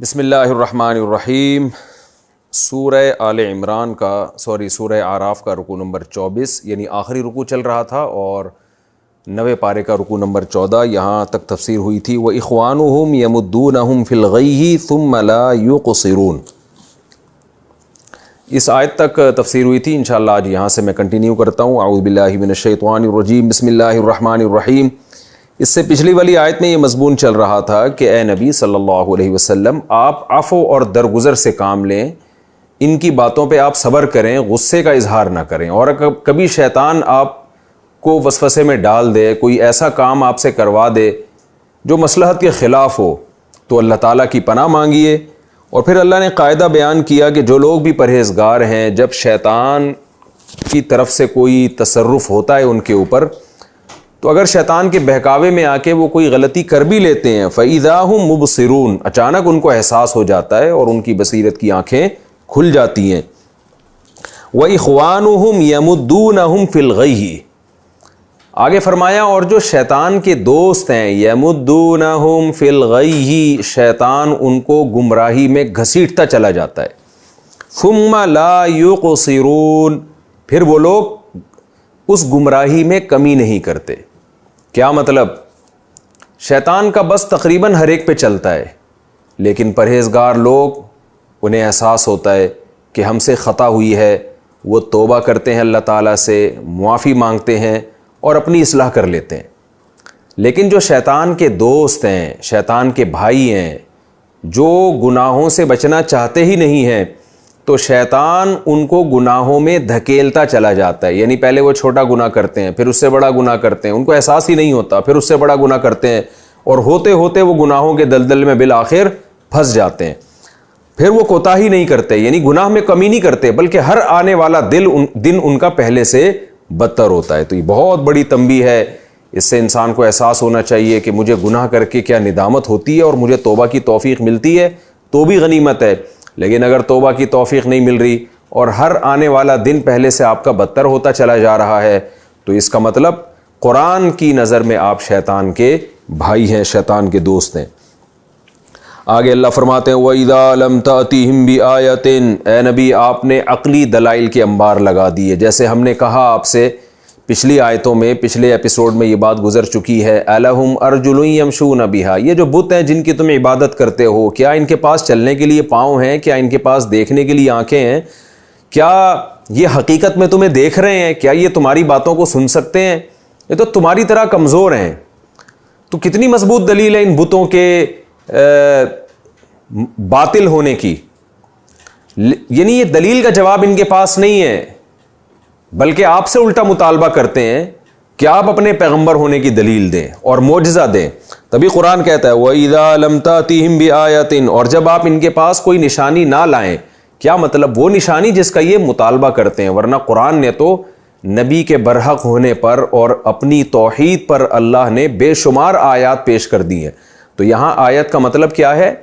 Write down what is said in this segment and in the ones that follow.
بسم اللہ الرحمن الرحیم. سورہ آل عمران کا سورہ اعراف کا رکوع نمبر 24 یعنی آخری رکوع چل رہا تھا، اور 90 پارے کا رکوع نمبر 14 یہاں تک تفسیر ہوئی تھی. وَإِخْوَانُهُمْ يَمُدُّونَهُمْ فِي الْغَيِّ ثُمَّ لَا يُقْصِرُونَ. اس آیت تک تفسیر ہوئی تھی. انشاءاللہ آج یہاں سے میں کنٹینیو کرتا ہوں. اعوذ باللہ من الشیطان الرجیم. بسم اللہ الرحمن الرحیم. اس سے پچھلی والی آیت میں یہ مضمون چل رہا تھا کہ اے نبی صلی اللہ علیہ وسلم، آپ عفو اور درگزر سے کام لیں، ان کی باتوں پہ آپ صبر کریں، غصے کا اظہار نہ کریں. اور کبھی شیطان آپ کو وسوسے میں ڈال دے، کوئی ایسا کام آپ سے کروا دے جو مصلحت کے خلاف ہو، تو اللہ تعالیٰ کی پناہ مانگیے. اور پھر اللہ نے قاعدہ بیان کیا کہ جو لوگ بھی پرہیزگار ہیں، جب شیطان کی طرف سے کوئی تصرف ہوتا ہے ان کے اوپر، تو اگر شیطان کے بہکاوے میں آ کے وہ کوئی غلطی کر بھی لیتے ہیں، فَإِذَا هُمْ مُبْصِرُونَ، اچانک ان کو احساس ہو جاتا ہے اور ان کی بصیرت کی آنکھیں کھل جاتی ہیں. وَإِخْوَانُهُمْ يَمُدُّونَهُمْ فِي الْغَيِّ. آگے فرمایا اور جو شیطان کے دوست ہیں، يَمُدُّونَهُمْ فِي الْغَيِّ، شیطان ان کو گمراہی میں گھسیٹتا چلا جاتا ہے. ثُمَّ لَا يُقْصِرُونَ، پھر وہ لوگ اس گمراہی میں کمی نہیں کرتے. کیا مطلب؟ شیطان کا بس تقریباً ہر ایک پہ چلتا ہے، لیکن پرہیزگار لوگ، انہیں احساس ہوتا ہے کہ ہم سے خطا ہوئی ہے، وہ توبہ کرتے ہیں، اللہ تعالیٰ سے معافی مانگتے ہیں اور اپنی اصلاح کر لیتے ہیں. لیکن جو شیطان کے دوست ہیں، شیطان کے بھائی ہیں، جو گناہوں سے بچنا چاہتے ہی نہیں ہیں، تو شیطان ان کو گناہوں میں دھکیلتا چلا جاتا ہے. یعنی پہلے وہ چھوٹا گناہ کرتے ہیں، پھر اس سے بڑا گناہ کرتے ہیں، ان کو احساس ہی نہیں ہوتا، پھر اس سے بڑا گناہ کرتے ہیں، اور ہوتے ہوتے وہ گناہوں کے دلدل میں بالآخر پھنس جاتے ہیں. پھر وہ کوتاہی نہیں کرتے، یعنی گناہ میں کمی نہیں کرتے، بلکہ ہر آنے والا دن ان کا پہلے سے بدتر ہوتا ہے. تو یہ بہت بڑی تنبیہ ہے. اس سے انسان کو احساس ہونا چاہیے کہ مجھے گناہ کر کے کیا ندامت ہوتی ہے، اور مجھے توبہ کی توفیق ملتی ہے تو بھی غنیمت ہے. لیکن اگر توبہ کی توفیق نہیں مل رہی اور ہر آنے والا دن پہلے سے آپ کا بدتر ہوتا چلا جا رہا ہے، تو اس کا مطلب قرآن کی نظر میں آپ شیطان کے بھائی ہیں، شیطان کے دوست ہیں. آگے اللہ فرماتے ہیں وَإِذَا لَمْ تَأْتِهِمْ بِآيَةٍ، اے نبی آپ نے عقلی دلائل کے انبار لگا دیے. جیسے ہم نے کہا آپ سے پچھلی آیتوں میں، پچھلے ایپیسوڈ میں یہ بات گزر چکی ہے، أَلَهُمْ أَرْجُلٌ يَمْشُونَ بِهَا، یہ جو بت ہیں جن کی تم عبادت کرتے ہو، کیا ان کے پاس چلنے کے لیے پاؤں ہیں؟ کیا ان کے پاس دیکھنے کے لیے آنکھیں ہیں؟ کیا یہ حقیقت میں تمہیں دیکھ رہے ہیں؟ کیا یہ تمہاری باتوں کو سن سکتے ہیں؟ یہ تو تمہاری طرح کمزور ہیں. تو کتنی مضبوط دلیل ہے ان بتوں کے باطل ہونے کی. یعنی یہ دلیل کا جواب ان کے پاس نہیں ہے، بلکہ آپ سے الٹا مطالبہ کرتے ہیں کہ آپ اپنے پیغمبر ہونے کی دلیل دیں اور معجزہ دیں. تبھی قرآن کہتا ہے وَإِذَا لَمْ تَأْتِهِمْ بِآيَةٍ، اور جب آپ ان کے پاس کوئی نشانی نہ لائیں. کیا مطلب؟ وہ نشانی جس کا یہ مطالبہ کرتے ہیں. ورنہ قرآن نے تو نبی کے برحق ہونے پر اور اپنی توحید پر اللہ نے بے شمار آیات پیش کر دی ہیں. تو یہاں آیت کا مطلب کیا ہے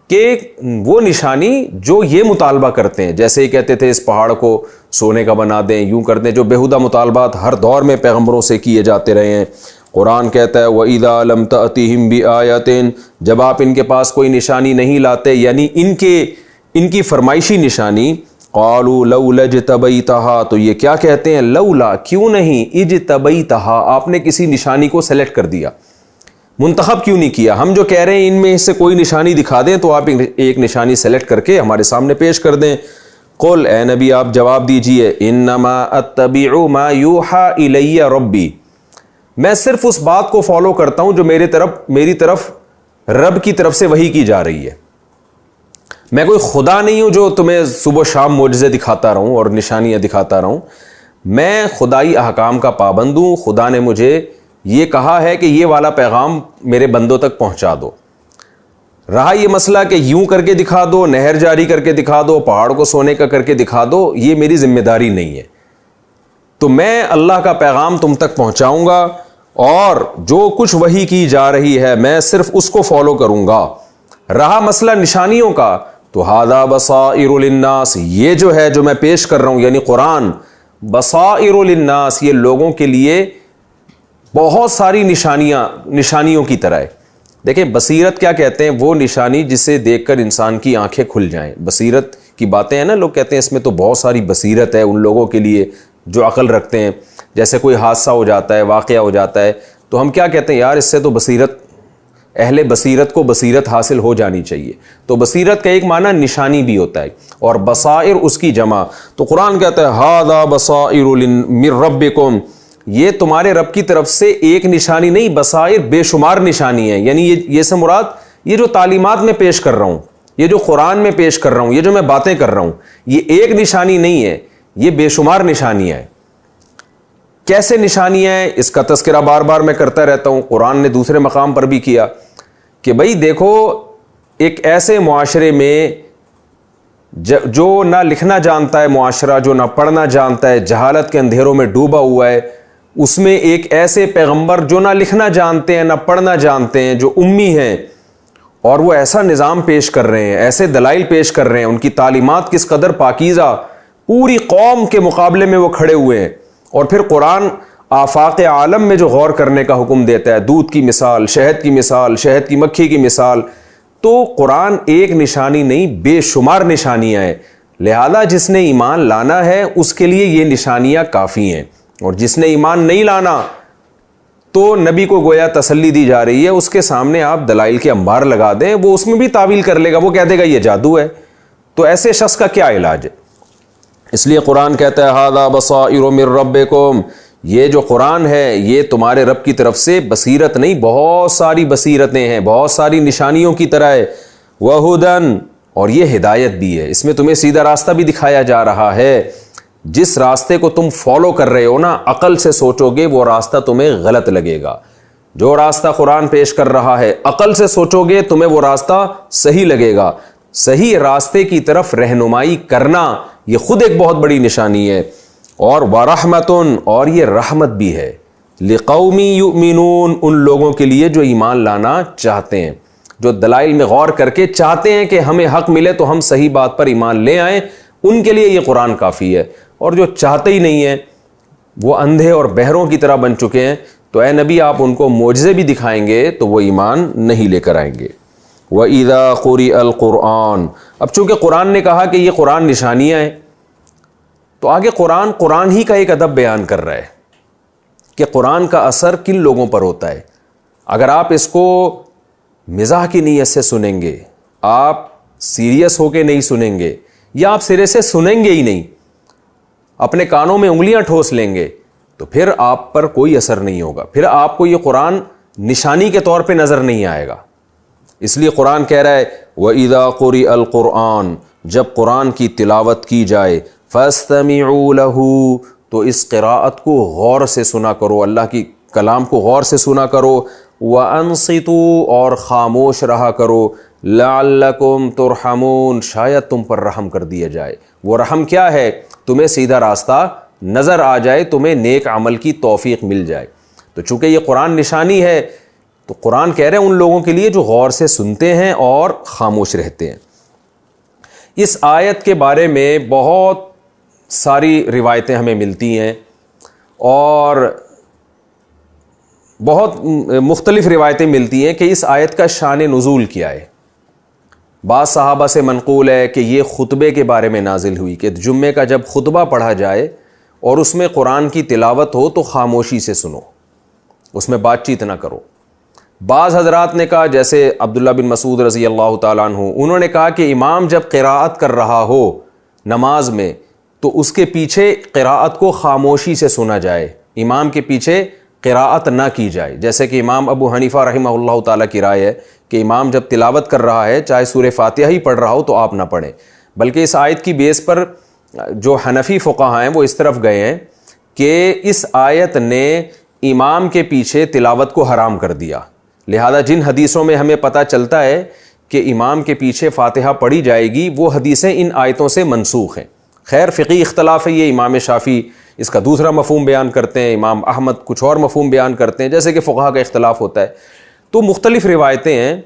کہ وہ نشانی جو یہ مطالبہ کرتے ہیں، جیسے ہی کہتے تھے اس پہاڑ کو سونے کا بنا دیں، یوں کر دیں، جو بےہودہ مطالبات ہر دور میں پیغمبروں سے کیے جاتے رہے ہیں. قرآن کہتا ہے وَإِذَا لَمْ تَأْتِهِمْ بِآيَةٍ، جب آپ ان کے پاس کوئی نشانی نہیں لاتے، یعنی ان کی فرمائشی نشانی، قَالُوا لَوْلَا اجْتَبَيْتَهَا، تو یہ کیا کہتے ہیں؟ لولا، کیوں نہیں، اجتبیتہا، آپ نے کسی نشانی کو سلیکٹ کر دیا، منتخب کیوں نہیں کیا؟ ہم جو کہہ رہے ہیں ان میں سے کوئی نشانی دکھا دیں، تو آپ ایک نشانی سلیکٹ کر کے ہمارے سامنے پیش کر دیں. قل، اے نبی آپ جواب دیجئے، انما اتبع ما یوحى الی ربی، میں صرف اس بات کو فالو کرتا ہوں جو میری طرف رب کی طرف سے وحی کی جا رہی ہے. میں کوئی خدا نہیں ہوں جو تمہیں صبح شام معجزے دکھاتا رہوں اور نشانیاں دکھاتا رہوں. میں خدائی احکام کا پابند ہوں. خدا نے مجھے یہ کہا ہے کہ یہ والا پیغام میرے بندوں تک پہنچا دو. رہا یہ مسئلہ کہ یوں کر کے دکھا دو، نہر جاری کر کے دکھا دو، پہاڑ کو سونے کا کر کے دکھا دو، یہ میری ذمہ داری نہیں ہے. تو میں اللہ کا پیغام تم تک پہنچاؤں گا، اور جو کچھ وحی کی جا رہی ہے میں صرف اس کو فالو کروں گا. رہا مسئلہ نشانیوں کا، تو ھذا بصائر للناس، یہ جو ہے جو میں پیش کر رہا ہوں یعنی قرآن، بصائر للناس، یہ لوگوں کے لیے بہت ساری نشانیوں کی طرح ہے. دیکھیں بصیرت کیا کہتے ہیں؟ وہ نشانی جسے دیکھ کر انسان کی آنکھیں کھل جائیں. بصیرت کی باتیں ہیں نا، لوگ کہتے ہیں اس میں تو بہت ساری بصیرت ہے ان لوگوں کے لیے جو عقل رکھتے ہیں. جیسے کوئی حادثہ ہو جاتا ہے، واقعہ ہو جاتا ہے، تو ہم کیا کہتے ہیں؟ یار اس سے تو بصیرت، اہل بصیرت کو بصیرت حاصل ہو جانی چاہیے. تو بصیرت کا ایک معنی نشانی بھی ہوتا ہے، اور بصائر اس کی جمع. تو قرآن کہتا ہے ھذا بصائر من ربکم، یہ تمہارے رب کی طرف سے ایک نشانی نہیں، بصائر بے شمار نشانی ہے. یعنی یہ سے مراد یہ جو تعلیمات میں پیش کر رہا ہوں، یہ جو قرآن میں پیش کر رہا ہوں، یہ جو میں باتیں کر رہا ہوں، یہ ایک نشانی نہیں ہے، یہ بے شمار نشانیاں ہیں. کیسے نشانیاں ہیں؟ اس کا تذکرہ بار بار میں کرتا رہتا ہوں. قرآن نے دوسرے مقام پر بھی کیا کہ بھئی دیکھو ایک ایسے معاشرے میں جو نہ لکھنا جانتا ہے معاشرہ، جو نہ پڑھنا جانتا ہے، جہالت کے اندھیروں میں ڈوبا ہوا ہے، اس میں ایک ایسے پیغمبر جو نہ لکھنا جانتے ہیں نہ پڑھنا جانتے ہیں، جو امی ہیں، اور وہ ایسا نظام پیش کر رہے ہیں، ایسے دلائل پیش کر رہے ہیں، ان کی تعلیمات کس قدر پاکیزہ، پوری قوم کے مقابلے میں وہ کھڑے ہوئے ہیں. اور پھر قرآن آفاق عالم میں جو غور کرنے کا حکم دیتا ہے، دودھ کی مثال، شہد کی مثال، شہد کی مکھی کی مثال، تو قرآن ایک نشانی نہیں بے شمار نشانیاں ہیں. لہذا جس نے ایمان لانا ہے اس کے لیے یہ نشانیاں کافی ہیں، اور جس نے ایمان نہیں لانا تو نبی کو گویا تسلی دی جا رہی ہے، اس کے سامنے آپ دلائل کے انبار لگا دیں، وہ اس میں بھی تعویل کر لے گا، وہ کہہ دے گا یہ جادو ہے. تو ایسے شخص کا کیا علاج ہے؟ اس لیے قرآن کہتا ہے ھذا بصائر من ربکم، یہ جو قرآن ہے یہ تمہارے رب کی طرف سے بصیرت نہیں، بہت ساری بصیرتیں ہیں، بہت ساری نشانیوں کی طرح ہے. وہدن، اور یہ ہدایت بھی ہے، اس میں تمہیں سیدھا راستہ بھی دکھایا جا رہا ہے. جس راستے کو تم فالو کر رہے ہو نا، عقل سے سوچو گے وہ راستہ تمہیں غلط لگے گا. جو راستہ قرآن پیش کر رہا ہے عقل سے سوچو گے تمہیں وہ راستہ صحیح لگے گا. صحیح راستے کی طرف رہنمائی کرنا یہ خود ایک بہت بڑی نشانی ہے. اور وَرَحْمَةٌ، اور یہ رحمت بھی ہے، لِقَوْمٍ يُؤْمِنُونَ، ان لوگوں کے لیے جو ایمان لانا چاہتے ہیں، جو دلائل میں غور کر کے چاہتے ہیں کہ ہمیں حق ملے تو ہم صحیح بات پر ایمان لے آئیں، ان کے لیے یہ قرآن کافی ہے. اور جو چاہتے ہی نہیں ہیں، وہ اندھے اور بہروں کی طرح بن چکے ہیں، تو اے نبی آپ ان کو معجزے بھی دکھائیں گے تو وہ ایمان نہیں لے کر آئیں گے. وَإِذَا قُرِئَ الْقُرْآنُ، اب چونکہ قرآن نے کہا کہ یہ قرآن نشانیاں ہیں، تو آگے قرآن ہی کا ایک ادب بیان کر رہا ہے کہ قرآن کا اثر کن لوگوں پر ہوتا ہے. اگر آپ اس کو مزاح کی نیت سے سنیں گے، آپ سیریس ہو کے نہیں سنیں گے، یا آپ سرے سے سنیں گے ہی نہیں، اپنے کانوں میں انگلیاں ٹھوس لیں گے، تو پھر آپ پر کوئی اثر نہیں ہوگا، پھر آپ کو یہ قرآن نشانی کے طور پہ نظر نہیں آئے گا. اس لیے قرآن کہہ رہا ہے وَإِذَا قُرِئَ الْقُرْآنُ، جب قرآن کی تلاوت کی جائے، فَاسْتَمِعُوا لَهُ، تو اس قراءت کو غور سے سنا کرو، اللہ کی کلام کو غور سے سنا کرو. وَأَنصِتُوا، اور خاموش رہا کرو. لَعَلَّكُمْ تُرْحَمُونَ، شاید تم پر رحم کر دیا جائے. وہ رحم کیا ہے؟ تمہیں سیدھا راستہ نظر آ جائے، تمہیں نیک عمل کی توفیق مل جائے. تو چونکہ یہ قرآن نشانی ہے تو قرآن کہہ رہے ہیں ان لوگوں کے لیے جو غور سے سنتے ہیں اور خاموش رہتے ہیں. اس آیت کے بارے میں بہت ساری روایتیں ہمیں ملتی ہیں، اور بہت مختلف روایتیں ملتی ہیں کہ اس آیت کا شان نزول کیا ہے. بعض صحابہ سے منقول ہے کہ یہ خطبے کے بارے میں نازل ہوئی کہ جمعے کا جب خطبہ پڑھا جائے اور اس میں قرآن کی تلاوت ہو تو خاموشی سے سنو، اس میں بات چیت نہ کرو. بعض حضرات نے کہا، جیسے عبداللہ بن مسعود رضی اللہ تعالیٰ عنہ، انہوں نے کہا کہ امام جب قراءت کر رہا ہو نماز میں تو اس کے پیچھے قراءت کو خاموشی سے سنا جائے، امام کے پیچھے قراءت نہ کی جائے. جیسے کہ امام ابو حنیفہ رحمہ اللہ تعالیٰ کی رائے ہے کہ امام جب تلاوت کر رہا ہے چاہے سورہ فاتحہ ہی پڑھ رہا ہو تو آپ نہ پڑھیں. بلکہ اس آیت کی بیس پر جو حنفی فقہاء ہیں وہ اس طرف گئے ہیں کہ اس آیت نے امام کے پیچھے تلاوت کو حرام کر دیا. لہذا جن حدیثوں میں ہمیں پتہ چلتا ہے کہ امام کے پیچھے فاتحہ پڑھی جائے گی وہ حدیثیں ان آیتوں سے منسوخ ہیں. خیر فقہی اختلاف ہے یہ، امام شافعی اس کا دوسرا مفہوم بیان کرتے ہیں، امام احمد کچھ اور مفہوم بیان کرتے ہیں، جیسے کہ فقہا کا اختلاف ہوتا ہے. تو مختلف روایتیں ہیں.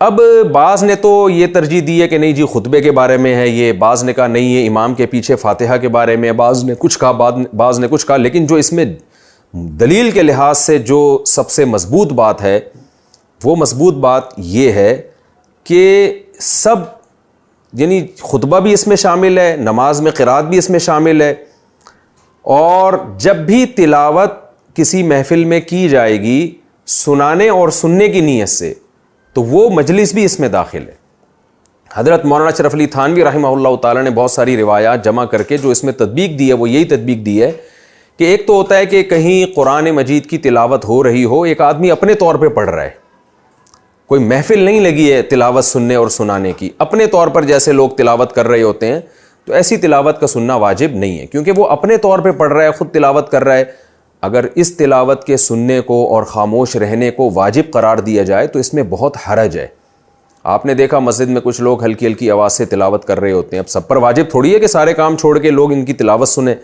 اب بعض نے تو یہ ترجیح دی ہے کہ نہیں جی خطبے کے بارے میں ہے یہ، بعض نے کہا نہیں یہ امام کے پیچھے فاتحہ کے بارے میں، بعض نے کچھ کہا، بعض نے کچھ کہا. لیکن جو اس میں دلیل کے لحاظ سے جو سب سے مضبوط بات ہے وہ مضبوط بات یہ ہے کہ سب یعنی خطبہ بھی اس میں شامل ہے, نماز میں قرات بھی اس میں شامل ہے, اور جب بھی تلاوت کسی محفل میں کی جائے گی سنانے اور سننے کی نیت سے تو وہ مجلس بھی اس میں داخل ہے. حضرت مولانا اشرف علی تھانوی رحمہ اللہ تعالیٰ نے بہت ساری روایات جمع کر کے جو اس میں تطبیق دی ہے وہ یہی تطبیق دی ہے کہ ایک تو ہوتا ہے کہ کہیں قرآن مجید کی تلاوت ہو رہی ہو, ایک آدمی اپنے طور پہ پڑھ رہا ہے, کوئی محفل نہیں لگی ہے تلاوت سننے اور سنانے کی, اپنے طور پر جیسے لوگ تلاوت کر رہے ہوتے ہیں, تو ایسی تلاوت کا سننا واجب نہیں ہے کیونکہ وہ اپنے طور پہ پڑھ رہا ہے, خود تلاوت کر رہا ہے. اگر اس تلاوت کے سننے کو اور خاموش رہنے کو واجب قرار دیا جائے تو اس میں بہت حرج ہے. آپ نے دیکھا مسجد میں کچھ لوگ ہلکی ہلکی آواز سے تلاوت کر رہے ہوتے ہیں, اب سب پر واجب تھوڑی ہے کہ سارے کام چھوڑ کے لوگ ان کی تلاوت سنیں,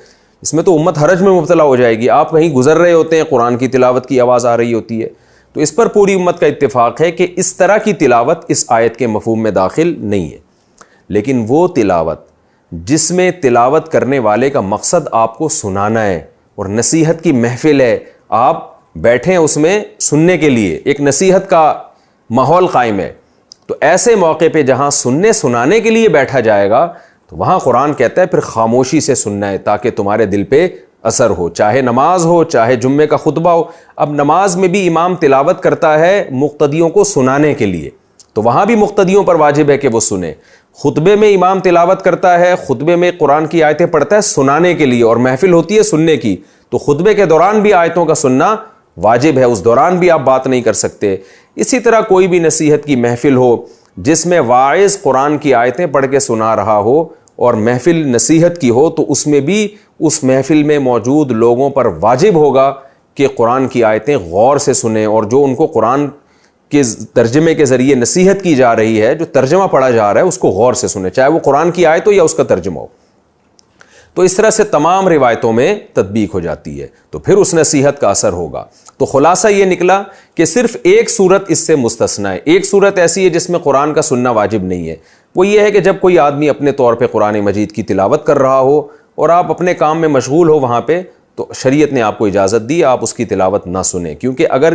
اس میں تو امت حرج میں مبتلا ہو جائے گی. آپ کہیں گزر رہے ہوتے ہیں, قرآن کی تلاوت کی آواز آ رہی ہوتی ہے, تو اس پر پوری امت کا اتفاق ہے کہ اس طرح کی تلاوت اس آیت کے مفہوم میں داخل نہیں ہے. لیکن وہ تلاوت جس میں تلاوت کرنے والے کا مقصد آپ کو سنانا ہے اور نصیحت کی محفل ہے, آپ بیٹھیں اس میں سننے کے لیے, ایک نصیحت کا ماحول قائم ہے, تو ایسے موقع پہ جہاں سننے سنانے کے لیے بیٹھا جائے گا تو وہاں قرآن کہتا ہے پھر خاموشی سے سننا ہے تاکہ تمہارے دل پہ اثر ہو, چاہے نماز ہو چاہے جمعے کا خطبہ ہو. اب نماز میں بھی امام تلاوت کرتا ہے مقتدیوں کو سنانے کے لیے, تو وہاں بھی مقتدیوں پر واجب ہے کہ وہ سنیں. خطبے میں امام تلاوت کرتا ہے, خطبے میں قرآن کی آیتیں پڑھتا ہے سنانے کے لیے, اور محفل ہوتی ہے سننے کی, تو خطبے کے دوران بھی آیتوں کا سننا واجب ہے, اس دوران بھی آپ بات نہیں کر سکتے. اسی طرح کوئی بھی نصیحت کی محفل ہو جس میں واعظ قرآن کی آیتیں پڑھ کے سنا رہا ہو اور محفل نصیحت کی ہو, تو اس میں بھی اس محفل میں موجود لوگوں پر واجب ہوگا کہ قرآن کی آیتیں غور سے سنیں, اور جو ان کو قرآن کے ترجمے کے ذریعے نصیحت کی جا رہی ہے, جو ترجمہ پڑھا جا رہا ہے اس کو غور سے سنیں, چاہے وہ قرآن کی آیت ہو یا اس کا ترجمہ ہو. تو اس طرح سے تمام روایتوں میں تطبیق ہو جاتی ہے, تو پھر اس نصیحت کا اثر ہوگا. تو خلاصہ یہ نکلا کہ صرف ایک صورت اس سے مستثنا ہے, ایک صورت ایسی ہے جس میں قرآن کا سننا واجب نہیں ہے, وہ یہ ہے کہ جب کوئی آدمی اپنے طور پہ قرآن مجید کی تلاوت کر رہا ہو اور آپ اپنے کام میں مشغول ہو وہاں پہ, تو شریعت نے آپ کو اجازت دی آپ اس کی تلاوت نہ سنیں, کیونکہ اگر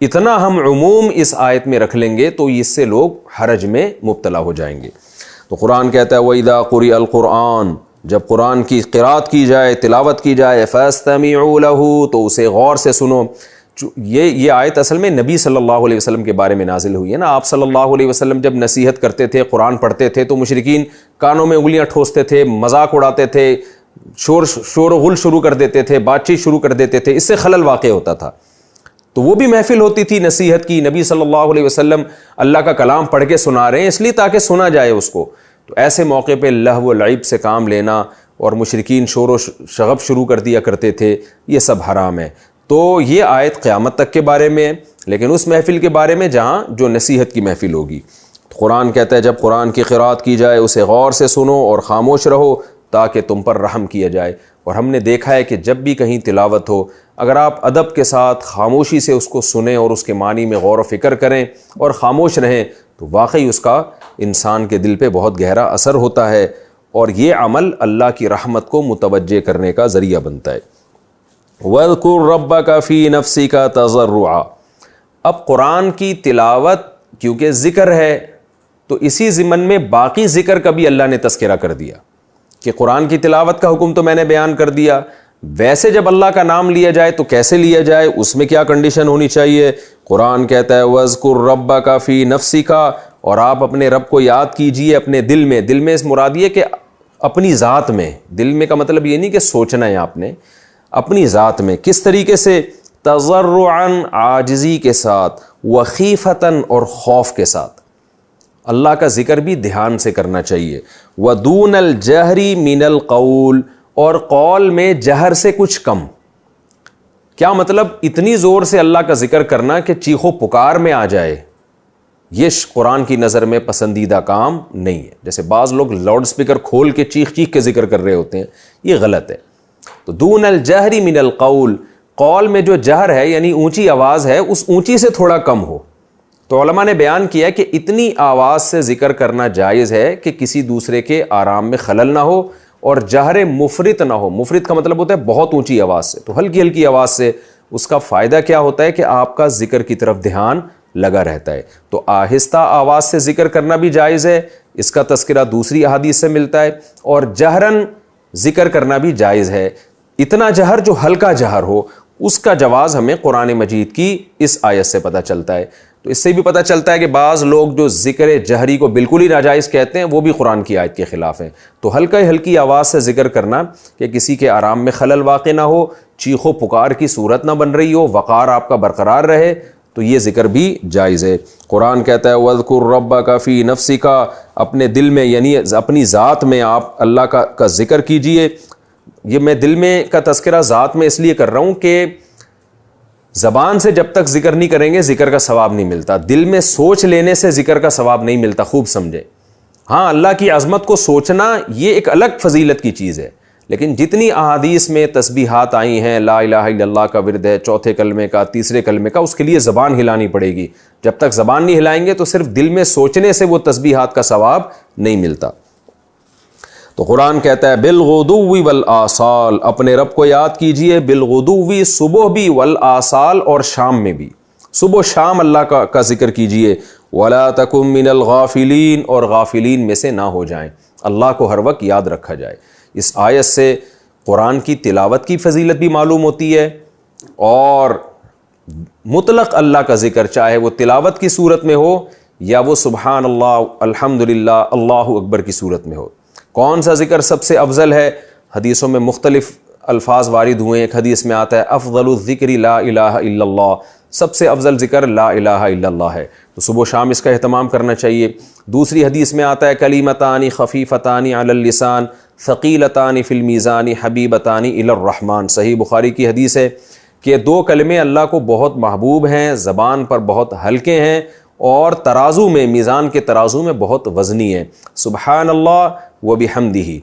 اتنا ہم عموم اس آیت میں رکھ لیں گے تو اس سے لوگ حرج میں مبتلا ہو جائیں گے. تو قرآن کہتا ہے وَإِذَا قُرِئَ الْقُرْآنُ, جب قرآن کی قرات کی جائے تلاوت کی جائے, فَاسْتَمِعُوا لَهُ, تو اسے غور سے سنو. یہ آیت اصل میں نبی صلی اللہ علیہ وسلم کے بارے میں نازل ہوئی ہے نا. آپ صلی اللہ علیہ وسلم جب نصیحت کرتے تھے, قرآن پڑھتے تھے, تو مشرکین کانوں میں انگلیاں ٹھوستے تھے, مذاق اڑاتے تھے, شور و غل شروع کر دیتے تھے, بات چیت شروع کر دیتے تھے, اس سے خلل واقع ہوتا تھا. تو وہ بھی محفل ہوتی تھی نصیحت کی, نبی صلی اللہ علیہ وسلم اللہ کا کلام پڑھ کے سنا رہے ہیں اس لیے تاکہ سنا جائے اس کو. تو ایسے موقع پہ لہو و لعب سے کام لینا اور مشرکین شور و شغب شروع کر دیا کرتے تھے, یہ سب حرام ہے. تو یہ آیت قیامت تک کے بارے میں ہے, لیکن اس محفل کے بارے میں جہاں جو نصیحت کی محفل ہوگی. قرآن کہتا ہے جب قرآن کی قرات کی جائے اسے غور سے سنو اور خاموش رہو تاکہ تم پر رحم کیا جائے. اور ہم نے دیکھا ہے کہ جب بھی کہیں تلاوت ہو, اگر آپ ادب کے ساتھ خاموشی سے اس کو سنیں اور اس کے معنی میں غور و فکر کریں اور خاموش رہیں, تو واقعی اس کا انسان کے دل پہ بہت گہرا اثر ہوتا ہے, اور یہ عمل اللہ کی رحمت کو متوجہ کرنے کا ذریعہ بنتا ہے. وَاذْكُرْ رَبَّكَ فِي نَفْسِكَ تَضَرُّعًا, اب قرآن کی تلاوت کیونکہ ذکر ہے تو اسی ضمن میں باقی ذکر کا بھی اللہ نے تذکرہ کر دیا کہ قرآن کی تلاوت کا حکم تو میں نے بیان کر دیا, ویسے جب اللہ کا نام لیا جائے تو کیسے لیا جائے, اس میں کیا کنڈیشن ہونی چاہیے. قرآن کہتا ہے وَاذْكُرْ رَبَّكَ فِي نَفْسِكَ, اور آپ اپنے رب کو یاد کیجئے اپنے دل میں. دل میں اس مراد یہ کہ اپنی ذات میں, دل میں کا مطلب یہ نہیں کہ سوچنا ہے آپ نے, اپنی ذات میں. کس طریقے سے؟ تضرعاً, عاجزی کے ساتھ, وخیفتاً, اور خوف کے ساتھ. اللہ کا ذکر بھی دھیان سے کرنا چاہیے. ودون الجہری من القول, اور قول میں جہر سے کچھ کم. کیا مطلب؟ اتنی زور سے اللہ کا ذکر کرنا کہ چیخ و پکار میں آ جائے, یہ قرآن کی نظر میں پسندیدہ کام نہیں ہے. جیسے بعض لوگ لاؤڈ سپیکر کھول کے چیخ چیخ کے ذکر کر رہے ہوتے ہیں, یہ غلط ہے. تو دون الجہری من القول, قول میں جو جہر ہے یعنی اونچی آواز ہے اس اونچی سے تھوڑا کم ہو. تو علماء نے بیان کیا کہ اتنی آواز سے ذکر کرنا جائز ہے کہ کسی دوسرے کے آرام میں خلل نہ ہو, اور جہر مفرط نہ ہو. مفرط کا مطلب ہوتا ہے بہت اونچی آواز سے, تو ہلکی ہلکی آواز سے اس کا فائدہ کیا ہوتا ہے کہ آپ کا ذکر کی طرف دھیان لگا رہتا ہے. تو آہستہ آواز سے ذکر کرنا بھی جائز ہے, اس کا تذکرہ دوسری احادیث سے ملتا ہے, اور جہرن ذکر کرنا بھی جائز ہے. اتنا جہر جو ہلکا جہر ہو, اس کا جواز ہمیں قرآن مجید کی اس آیت سے پتہ چلتا ہے. تو اس سے بھی پتہ چلتا ہے کہ بعض لوگ جو ذکر جہری کو بالکل ہی ناجائز کہتے ہیں وہ بھی قرآن کی آیت کے خلاف ہیں. تو ہلکی آواز سے ذکر کرنا کہ کسی کے آرام میں خلل واقع نہ ہو, چیخ و پکار کی صورت نہ بن رہی ہو, وقار آپ کا برقرار رہے, تو یہ ذکر بھی جائز ہے. قرآن کہتا ہے وَاذْكُرْ رَبَّكَ فِي نَفْسِكَ, اپنے دل میں یعنی اپنی ذات میں آپ اللہ کا ذکر کیجئے. یہ میں دل میں کا تذکرہ ذات میں اس لیے کر رہا ہوں کہ زبان سے جب تک ذکر نہیں کریں گے ذکر کا ثواب نہیں ملتا. دل میں سوچ لینے سے ذکر کا ثواب نہیں ملتا, خوب سمجھے. ہاں, اللہ کی عظمت کو سوچنا یہ ایک الگ فضیلت کی چیز ہے, لیکن جتنی احادیث میں تسبیحات آئی ہیں, لا الہ الا اللہ کا ورد ہے, چوتھے کلمے کا, تیسرے کلمے کا, اس کے لیے زبان ہلانی پڑے گی. جب تک زبان نہیں ہلائیں گے تو صرف دل میں سوچنے سے وہ تسبیحات کا ثواب نہیں ملتا. تو قرآن کہتا ہے بالغدو والآصال, اپنے رب کو یاد کیجئے بالغدو, صبح بھی, والآصال, اور شام میں بھی. صبح شام اللہ کا ذکر کیجئے. ولا تکن من الغافلین, اور غافلین میں سے نہ ہو جائیں. اللہ کو ہر وقت یاد رکھا جائے. اس آیت سے قرآن کی تلاوت کی فضیلت بھی معلوم ہوتی ہے, اور مطلق اللہ کا ذکر, چاہے وہ تلاوت کی صورت میں ہو یا وہ سبحان اللہ, الحمدللہ, اللہ اکبر کی صورت میں ہو. کون سا ذکر سب سے افضل ہے؟ حدیثوں میں مختلف الفاظ وارد ہوئے ہیں. ایک حدیث میں آتا ہے افضل الذکر لا الہ الا اللہ, سب سے افضل ذکر لا الہ الا اللہ ہے. تو صبح و شام اس کا اہتمام کرنا چاہیے. دوسری حدیث میں آتا ہے کلیمتان خفیفتان علی اللسان ثقیلتان فی المیزان حبیبتان الی الرحمن. صحیح بخاری کی حدیث ہے کہ دو کلمے اللہ کو بہت محبوب ہیں, زبان پر بہت ہلکے ہیں, اور ترازو میں, میزان کے ترازو میں بہت وزنی ہیں. سبحان اللہ و بحمدہ.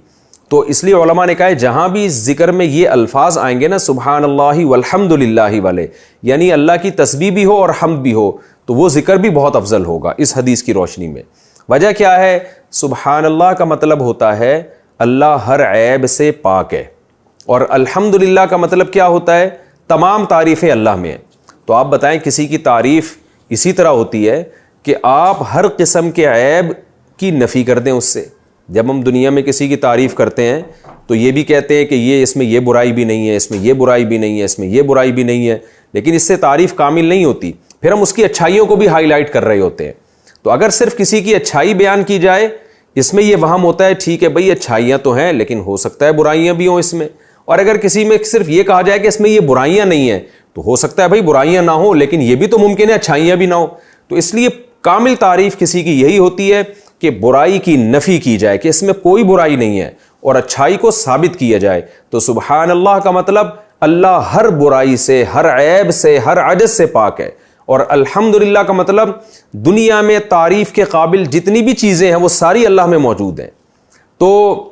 تو اس لیے علماء نے کہا ہے جہاں بھی ذکر میں یہ الفاظ آئیں گے نا, سبحان اللہ والحمد للہ والے, یعنی اللہ کی تسبیح بھی ہو اور حمد بھی ہو, تو وہ ذکر بھی بہت افضل ہوگا اس حدیث کی روشنی میں. وجہ کیا ہے؟ سبحان اللہ کا مطلب ہوتا ہے اللہ ہر عیب سے پاک ہے, اور الحمدللہ کا مطلب کیا ہوتا ہے؟ تمام تعریفیں اللہ میں ہیں. تو آپ بتائیں کسی کی تعریف اسی طرح ہوتی ہے کہ آپ ہر قسم کے عیب کی نفی کر دیں اس سے. جب ہم دنیا میں کسی کی تعریف کرتے ہیں تو یہ بھی کہتے ہیں کہ یہ اس میں یہ برائی بھی نہیں ہے, اس میں یہ برائی بھی نہیں ہے, اس میں یہ برائی بھی نہیں ہے, لیکن اس سے تعریف کامل نہیں ہوتی. پھر ہم اس کی اچھائیوں کو بھی ہائی لائٹ کر رہے ہوتے ہیں. تو اگر صرف کسی کی اچھائی بیان کی جائے, اس میں یہ وہم ہوتا ہے ٹھیک ہے بھئی اچھائیاں تو ہیں لیکن ہو سکتا ہے برائیاں بھی ہوں اس میں. اور اگر کسی میں صرف یہ کہا جائے کہ اس میں یہ برائیاں نہیں ہیں, تو ہو سکتا ہے بھئی برائیاں نہ ہوں لیکن یہ بھی تو ممکن ہے اچھائیاں بھی نہ ہوں. تو اس لیے کامل تعریف کسی کی یہی ہوتی ہے کہ برائی کی نفی کی جائے کہ اس میں کوئی برائی نہیں ہے, اور اچھائی کو ثابت کیا جائے. تو سبحان اللہ کا مطلب اللہ ہر برائی سے, ہر عیب سے, ہر عجز سے پاک ہے. اور الحمدللہ کا مطلب دنیا میں تعریف کے قابل جتنی بھی چیزیں ہیں وہ ساری اللہ میں موجود ہیں. تو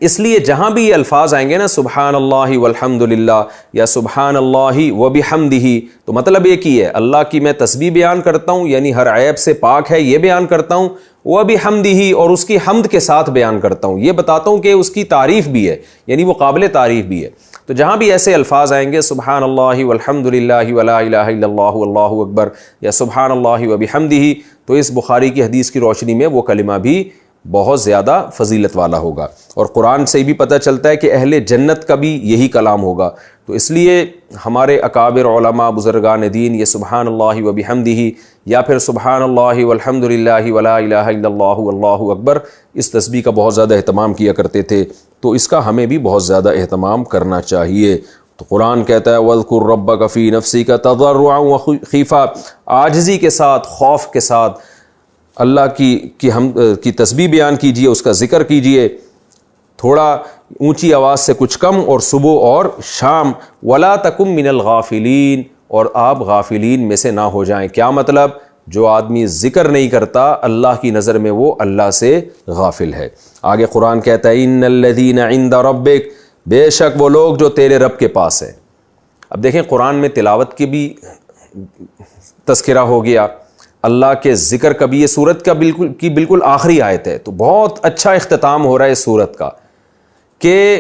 اس لیے جہاں بھی یہ الفاظ آئیں گے نا, سبحان اللہ والحمدللہ یا سبحان اللہ وبحمدہ, تو مطلب ایک ہی ہے, اللہ کی میں تسبیح بیان کرتا ہوں یعنی ہر عیب سے پاک ہے یہ بیان کرتا ہوں, وبحمدہ, اور اس کی حمد کے ساتھ بیان کرتا ہوں, یہ بتاتا ہوں کہ اس کی تعریف بھی ہے یعنی وہ قابل تعریف بھی ہے. تو جہاں بھی ایسے الفاظ آئیں گے سبحان اللہ والحمدللہ ولا الہ الا اللہ واللہ اکبر یا سبحان اللہ وبحمدہ, تو اس بخاری کی حدیث کی روشنی میں وہ کلمہ بھی بہت زیادہ فضیلت والا ہوگا. اور قرآن سے بھی پتہ چلتا ہے کہ اہل جنت کا بھی یہی کلام ہوگا. تو اس لیے ہمارے اکابر علماء بزرگان دین یہ سبحان اللہ وبحمدہ یا پھر سبحان اللہ والحمدللہ ولا الہ الا اللہ واللہ اکبر, اس تسبیح کا بہت زیادہ اہتمام کیا کرتے تھے. تو اس کا ہمیں بھی بہت زیادہ اہتمام کرنا چاہیے. تو قرآن کہتا ہے وَاذْكُرْ رَبَّكَ فِي نَفْسِكَ تَضَرُّعًا وَخِيفًا, عاجزی کے ساتھ, خوف کے ساتھ اللہ کی تسبیح بیان کیجئے, اس کا ذکر کیجئے, تھوڑا اونچی آواز سے کچھ کم, اور صبح اور شام. وَلَا تَكُن مِّنَ الْغَافِلِينَ, اور آپ غافلین میں سے نہ ہو جائیں. کیا مطلب؟ جو آدمی ذکر نہیں کرتا اللہ کی نظر میں وہ اللہ سے غافل ہے. آگے قرآن کہتا ہے اِنَّ الَّذِينَ عِندَ رَبِّكَ, بے شک وہ لوگ جو تیرے رب کے پاس ہیں. اب دیکھیں قرآن میں تلاوت کی بھی تذکرہ ہو گیا, اللہ کے ذکر کا بھی. یہ سورت کا بالکل آخری آیت ہے, تو بہت اچھا اختتام ہو رہا ہے اس سورت کا کہ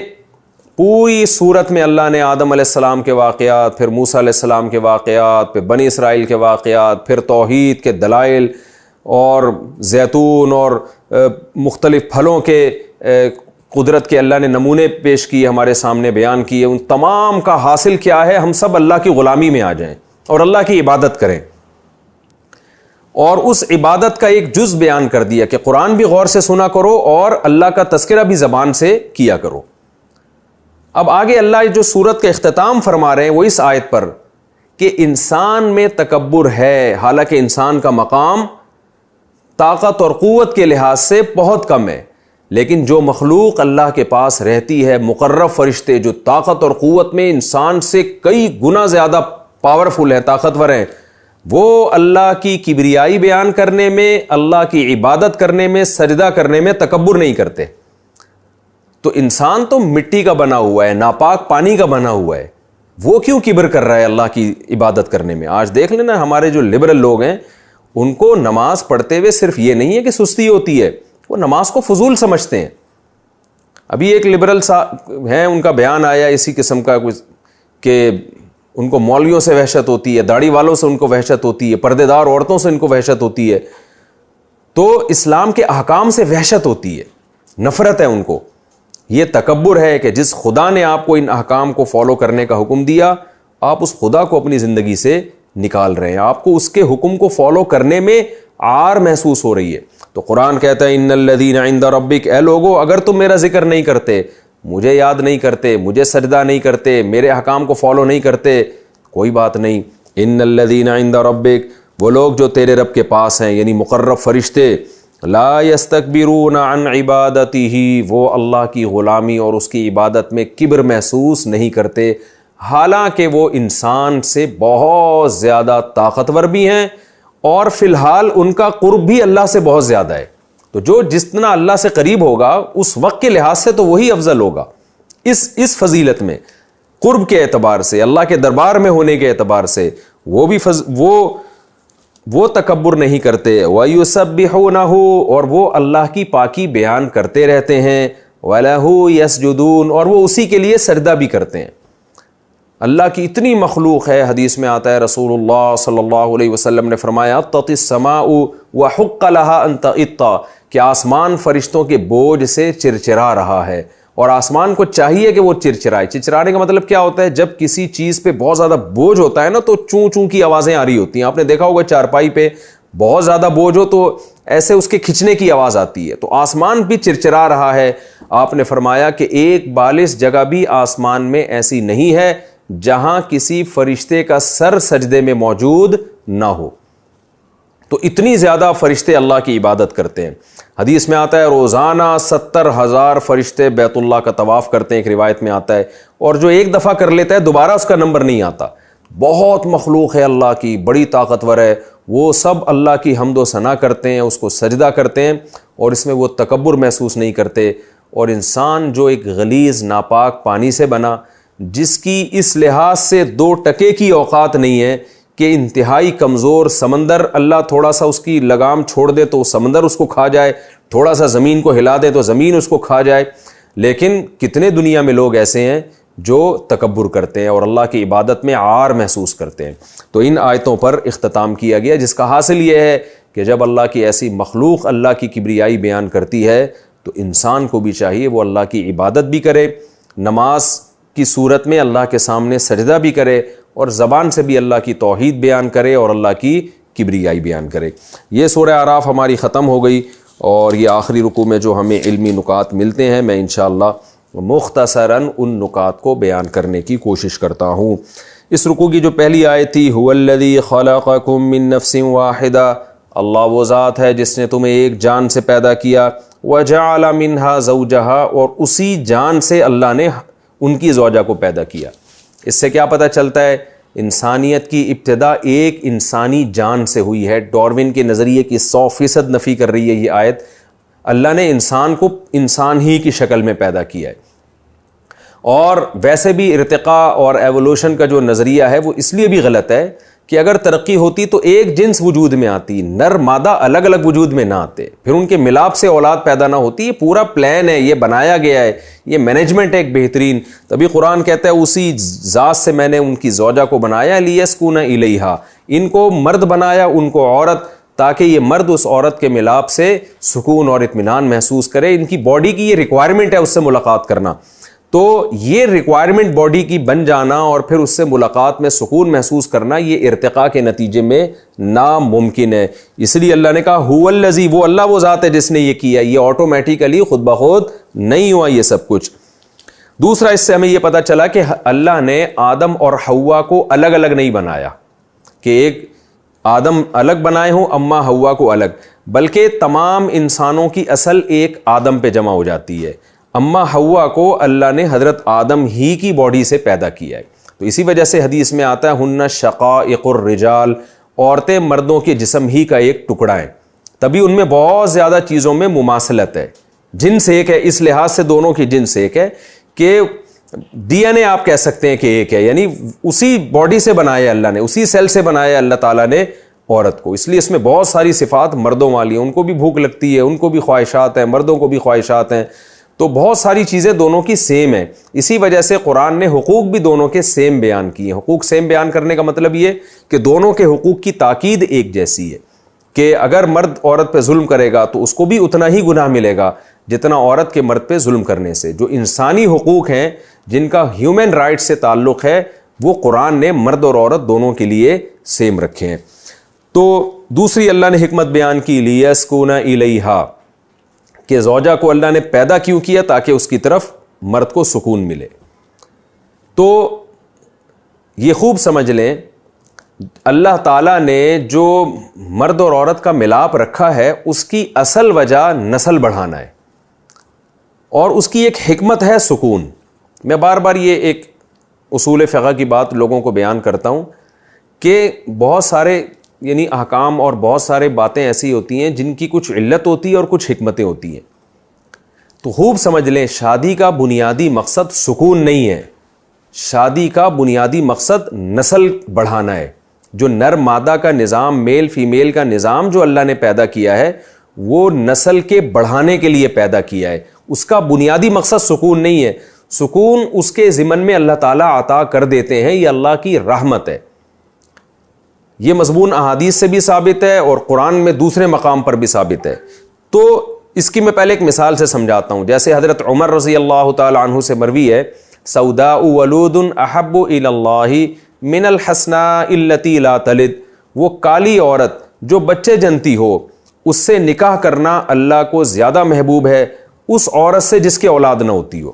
پوری صورت میں اللہ نے آدم علیہ السلام کے واقعات، پھر موسیٰ علیہ السلام کے واقعات، پھر بنی اسرائیل کے واقعات، پھر توحید کے دلائل اور زیتون اور مختلف پھلوں کے قدرت کے اللہ نے نمونے پیش کیے، ہمارے سامنے بیان کیے. ان تمام کا حاصل کیا ہے؟ ہم سب اللہ کی غلامی میں آ جائیں اور اللہ کی عبادت کریں. اور اس عبادت کا ایک جز بیان کر دیا کہ قرآن بھی غور سے سنا کرو اور اللہ کا تذکرہ بھی زبان سے کیا کرو. اب آگے اللہ جو سورت کا اختتام فرما رہے ہیں وہ اس آیت پر کہ انسان میں تکبر ہے، حالانکہ انسان کا مقام طاقت اور قوت کے لحاظ سے بہت کم ہے، لیکن جو مخلوق اللہ کے پاس رہتی ہے، مقرب فرشتے جو طاقت اور قوت میں انسان سے کئی گنا زیادہ پاورفل ہے، طاقتور ہیں، وہ اللہ کی کبریائی بیان کرنے میں، اللہ کی عبادت کرنے میں، سجدہ کرنے میں تکبر نہیں کرتے. تو انسان تو مٹی کا بنا ہوا ہے، ناپاک پانی کا بنا ہوا ہے، وہ کیوں کبر کر رہا ہے اللہ کی عبادت کرنے میں؟ آج دیکھ لینا ہمارے جو لبرل لوگ ہیں، ان کو نماز پڑھتے ہوئے صرف یہ نہیں ہے کہ سستی ہوتی ہے، وہ نماز کو فضول سمجھتے ہیں. ابھی ایک لبرل ہیں، ان کا بیان آیا اسی قسم کا کہ ان کو مولویوں سے وحشت ہوتی ہے، داڑھی والوں سے ان کو وحشت ہوتی ہے، پردے دار عورتوں سے ان کو وحشت ہوتی ہے. تو اسلام کے احکام سے وحشت ہوتی ہے، نفرت ہے ان کو. یہ تکبر ہے کہ جس خدا نے آپ کو ان احکام کو فالو کرنے کا حکم دیا، آپ اس خدا کو اپنی زندگی سے نکال رہے ہیں، آپ کو اس کے حکم کو فالو کرنے میں عار محسوس ہو رہی ہے. تو قرآن کہتا ہے ان الذین عند ربک، اے لوگو اگر تم میرا ذکر نہیں کرتے، مجھے یاد نہیں کرتے، مجھے سجدہ نہیں کرتے، میرے احکام کو فالو نہیں کرتے، کوئی بات نہیں. ان الذین عند ربک، وہ لوگ جو تیرے رب کے پاس ہیں، یعنی مقرب فرشتے، لا یستکبرون عن عبادتہ، وہ اللہ کی غلامی اور اس کی عبادت میں کبر محسوس نہیں کرتے، حالانکہ وہ انسان سے بہت زیادہ طاقتور بھی ہیں اور فی الحال ان کا قرب بھی اللہ سے بہت زیادہ ہے. تو جو جتنا اللہ سے قریب ہوگا اس وقت کے لحاظ سے تو وہی افضل ہوگا، اس فضیلت میں، قرب کے اعتبار سے، اللہ کے دربار میں ہونے کے اعتبار سے وہ بھی وہ تکبر نہیں کرتے. وَيُسَبِّحُونَهُ، اور وہ اللہ کی پاکی بیان کرتے رہتے ہیں. وَلَهُ يَسْجُدُونَ، اور وہ اسی کے لیے سجدہ بھی کرتے ہیں. اللہ کی اتنی مخلوق ہے، حدیث میں آتا ہے رسول اللہ صلی اللہ علیہ وسلم نے فرمایا اطت السماء وحق لها ان تغط، کہ آسمان فرشتوں کے بوجھ سے چرچرا رہا ہے، اور آسمان کو چاہیے کہ وہ چرچرائے. چرچرانے کا مطلب کیا ہوتا ہے؟ جب کسی چیز پہ بہت زیادہ بوجھ ہوتا ہے نا تو چوں چوں کی آوازیں آ رہی ہوتی ہیں. آپ نے دیکھا ہوگا چارپائی پہ بہت زیادہ بوجھ ہو تو ایسے اس کے کھچنے کی آواز آتی ہے، تو آسمان بھی چرچرا رہا ہے. آپ نے فرمایا کہ ایک بالش جگہ بھی آسمان میں ایسی نہیں ہے جہاں کسی فرشتے کا سر سجدے میں موجود نہ ہو. تو اتنی زیادہ فرشتے اللہ کی عبادت کرتے ہیں. حدیث میں آتا ہے روزانہ 70,000 فرشتے بیت اللہ کا طواف کرتے ہیں، ایک روایت میں آتا ہے، اور جو ایک دفعہ کر لیتا ہے دوبارہ اس کا نمبر نہیں آتا. بہت مخلوق ہے اللہ کی، بڑی طاقتور ہے، وہ سب اللہ کی حمد و ثنا کرتے ہیں، اس کو سجدہ کرتے ہیں، اور اس میں وہ تکبر محسوس نہیں کرتے. اور انسان جو ایک غلیظ ناپاک پانی سے بنا، جس کی اس لحاظ سے 2 ٹکے کی اوقات نہیں ہے کہ انتہائی کمزور سمندر اللہ تھوڑا سا اس کی لگام چھوڑ دے تو سمندر اس کو کھا جائے، تھوڑا سا زمین کو ہلا دے تو زمین اس کو کھا جائے. لیکن کتنے دنیا میں لوگ ایسے ہیں جو تکبر کرتے ہیں اور اللہ کی عبادت میں عار محسوس کرتے ہیں. تو ان آیتوں پر اختتام کیا گیا، جس کا حاصل یہ ہے کہ جب اللہ کی ایسی مخلوق اللہ کی کبریائی بیان کرتی ہے تو انسان کو بھی چاہیے وہ اللہ کی عبادت بھی کرے، نماز کی صورت میں اللہ کے سامنے سجدہ بھی کرے، اور زبان سے بھی اللہ کی توحید بیان کرے اور اللہ کی کبریائی بیان کرے. یہ سورہ اعراف ہماری ختم ہو گئی، اور یہ آخری رکوع میں جو ہمیں علمی نکات ملتے ہیں میں انشاءاللہ مختصراً ان نکات کو بیان کرنے کی کوشش کرتا ہوں. اس رکوع کی جو پہلی آیت تھی هو الذی خلقکم من نفس واحدہ، اللہ وہ ذات ہے جس نے تمہیں ایک جان سے پیدا کیا، وجعل منہا زوجہا، اور اسی جان سے اللہ نے ان کی زوجہ کو پیدا کیا. اس سے کیا پتہ چلتا ہے؟ انسانیت کی ابتدا ایک انسانی جان سے ہوئی ہے. ڈارون کے نظریے کی 100% نفی کر رہی ہے یہ آیت. اللہ نے انسان کو انسان ہی کی شکل میں پیدا کیا ہے. اور ویسے بھی ارتقاء اور ایولوشن کا جو نظریہ ہے وہ اس لیے بھی غلط ہے کہ اگر ترقی ہوتی تو ایک جنس وجود میں آتی, نر مادہ الگ الگ وجود میں نہ آتے, پھر ان کے ملاپ سے اولاد پیدا نہ ہوتی. یہ پورا پلان ہے, یہ بنایا گیا ہے, یہ مینجمنٹ ہے ایک بہترین. تبھی قرآن کہتا ہے اسی ذات سے میں نے ان کی زوجہ کو بنایا, لیسکون الیہا, ان کو مرد بنایا, ان کو عورت, تاکہ یہ مرد اس عورت کے ملاپ سے سکون اور اطمینان محسوس کرے. ان کی باڈی کی یہ ریکوائرمنٹ ہے اس سے ملاقات کرنا. تو یہ ریکوائرمنٹ باڈی کی بن جانا اور پھر اس سے ملاقات میں سکون محسوس کرنا, یہ ارتقاء کے نتیجے میں ناممکن ہے. اس لیے اللہ نے کہا هو الذی, وہ اللہ وہ ذات ہے جس نے یہ کیا, یہ آٹومیٹیکلی خود بخود نہیں ہوا یہ سب کچھ. دوسرا اس سے ہمیں یہ پتہ چلا کہ اللہ نے آدم اور حوا کو الگ الگ نہیں بنایا کہ ایک آدم الگ بنائے ہوں, اماں حوا کو الگ, بلکہ تمام انسانوں کی اصل ایک آدم پہ جمع ہو جاتی ہے. اماں حوا کو اللہ نے حضرت آدم ہی کی باڈی سے پیدا کیا ہے. تو اسی وجہ سے حدیث میں آتا ہے ہن شقائق الرجال, عورتیں مردوں کے جسم ہی کا ایک ٹکڑا ہے. تبھی ان میں بہت زیادہ چیزوں میں مماثلت ہے, جنس ایک ہے, اس لحاظ سے دونوں کی جنس ایک ہے کہ ڈی این اے آپ کہہ سکتے ہیں کہ ایک ہے, یعنی اسی باڈی سے بنایا اللہ نے, اسی سیل سے بنایا اللہ تعالیٰ نے عورت کو. اس لیے اس میں بہت ساری صفات مردوں والی ہیں, ان کو بھی بھوک لگتی ہے, ان کو بھی خواہشات ہیں, مردوں کو بھی خواہشات ہیں. تو بہت ساری چیزیں دونوں کی سیم ہیں. اسی وجہ سے قرآن نے حقوق بھی دونوں کے سیم بیان کیے. حقوق سیم بیان کرنے کا مطلب یہ کہ دونوں کے حقوق کی تاکید ایک جیسی ہے کہ اگر مرد عورت پہ ظلم کرے گا تو اس کو بھی اتنا ہی گناہ ملے گا جتنا عورت کے مرد پہ ظلم کرنے سے. جو انسانی حقوق ہیں, جن کا ہیومن رائٹ سے تعلق ہے, وہ قرآن نے مرد اور عورت دونوں کے لیے سیم رکھے ہیں. تو دوسری اللہ نے حکمت بیان کی لیسکون الیہا, کہ زوجہ کو اللہ نے پیدا کیوں کیا, تاکہ اس کی طرف مرد کو سکون ملے. تو یہ خوب سمجھ لیں اللہ تعالیٰ نے جو مرد اور عورت کا ملاپ رکھا ہے اس کی اصل وجہ نسل بڑھانا ہے, اور اس کی ایک حکمت ہے سکون. میں بار بار یہ ایک اصول فقہ کی بات لوگوں کو بیان کرتا ہوں کہ بہت سارے یعنی احکام اور بہت سارے باتیں ایسی ہوتی ہیں جن کی کچھ علت ہوتی ہے اور کچھ حکمتیں ہوتی ہیں. تو خوب سمجھ لیں شادی کا بنیادی مقصد سکون نہیں ہے, شادی کا بنیادی مقصد نسل بڑھانا ہے. جو نر مادہ کا نظام, میل فیمیل کا نظام جو اللہ نے پیدا کیا ہے, وہ نسل کے بڑھانے کے لیے پیدا کیا ہے. اس کا بنیادی مقصد سکون نہیں ہے. سکون اس کے ضمن میں اللہ تعالیٰ عطا کر دیتے ہیں, یہ اللہ کی رحمت ہے. یہ مضمون احادیث سے بھی ثابت ہے اور قرآن میں دوسرے مقام پر بھی ثابت ہے. تو اس کی میں پہلے ایک مثال سے سمجھاتا ہوں. جیسے حضرت عمر رضی اللہ تعالی عنہ سے مروی ہے سوداء ولود احب الی اللہ من الحسناء التی لا تلد, وہ کالی عورت جو بچے جنتی ہو, اس سے نکاح کرنا اللہ کو زیادہ محبوب ہے اس عورت سے جس کے اولاد نہ ہوتی ہو,